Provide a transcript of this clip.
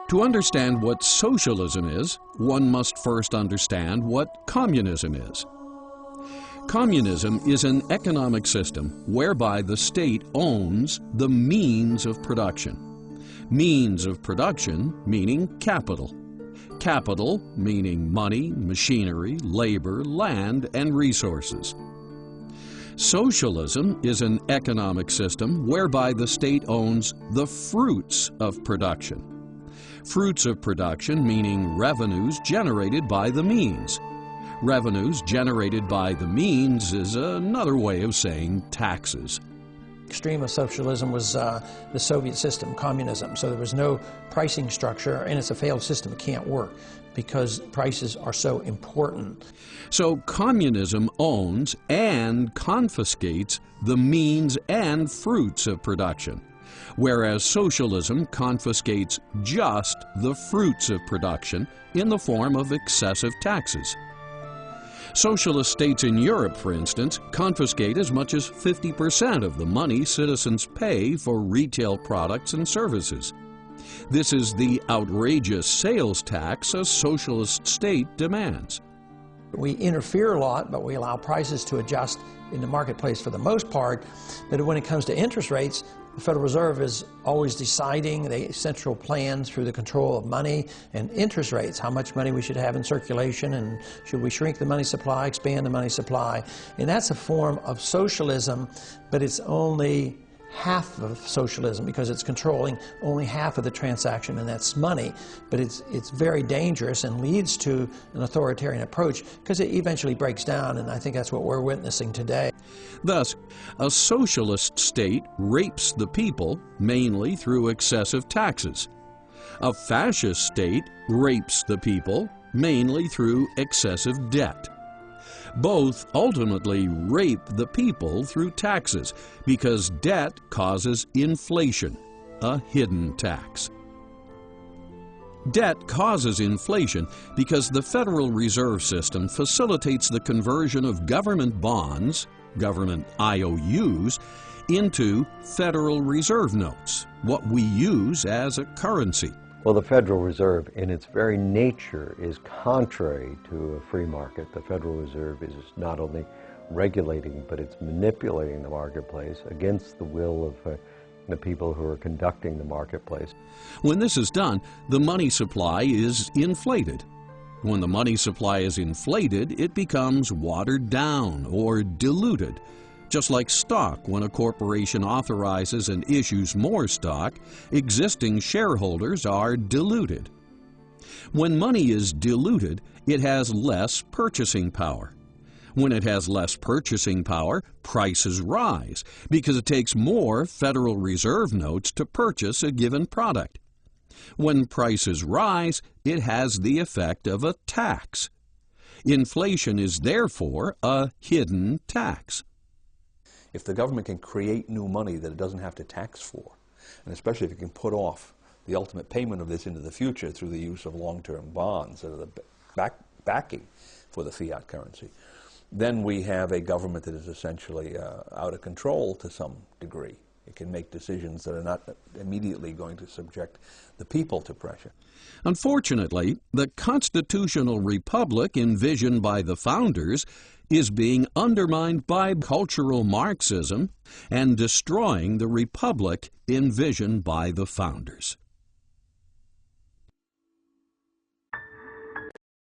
To understand what socialism is, one must first understand what communism is. Communism is an economic system whereby the state owns the means of production. Means of production meaning capital. Capital meaning money, machinery, labor, land, and resources. Socialism is an economic system whereby the state owns the fruits of production. Fruits of production meaning revenues generated by the means. Revenues generated by the means is another way of saying taxes. Extreme of socialism was the Soviet system, communism. So there was no pricing structure, and it's a failed system. It can't work because prices are so important. So communism owns and confiscates the means and fruits of production, whereas socialism confiscates just the fruits of production in the form of excessive taxes. Socialist states in Europe, for instance, confiscate as much as 50% of the money citizens pay for retail products and services. This is the outrageous sales tax a socialist state demands. We interfere a lot, but we allow prices to adjust in the marketplace for the most part. But when it comes to interest rates, the Federal Reserve is always deciding the central plan through the control of money and interest rates, how much money we should have in circulation, and should we shrink the money supply, expand the money supply. And that's a form of socialism, but it's only half of socialism because it's controlling only half of the transaction, and that's money. But it's very dangerous and leads to an authoritarian approach because it eventually breaks down, and I think that's what we're witnessing today. Thus, a socialist state rapes the people mainly through excessive taxes. A fascist state rapes the people mainly through excessive debt. Both ultimately rape the people through taxes because debt causes inflation, a hidden tax. Debt causes inflation because the Federal Reserve System facilitates the conversion of government bonds, government IOUs, into Federal Reserve notes, what we use as a currency. Well, the Federal Reserve, in its very nature, is contrary to a free market. The Federal Reserve is not only regulating, but it's manipulating the marketplace against the will of the people who are conducting the marketplace. When this is done, the money supply is inflated. When the money supply is inflated, it becomes watered down or diluted. Just like stock, when a corporation authorizes and issues more stock, existing shareholders are diluted. When money is diluted, it has less purchasing power. When it has less purchasing power, prices rise because it takes more Federal Reserve notes to purchase a given product. When prices rise, it has the effect of a tax. Inflation is therefore a hidden tax. If the government can create new money that it doesn't have to tax for, and especially if it can put off the ultimate payment of this into the future through the use of long-term bonds that are the backing for the fiat currency, then we have a government that is essentially out of control to some degree. It can make decisions that are not immediately going to subject the people to pressure. Unfortunately, the constitutional republic envisioned by the founders is being undermined by cultural Marxism and destroying the republic envisioned by the founders.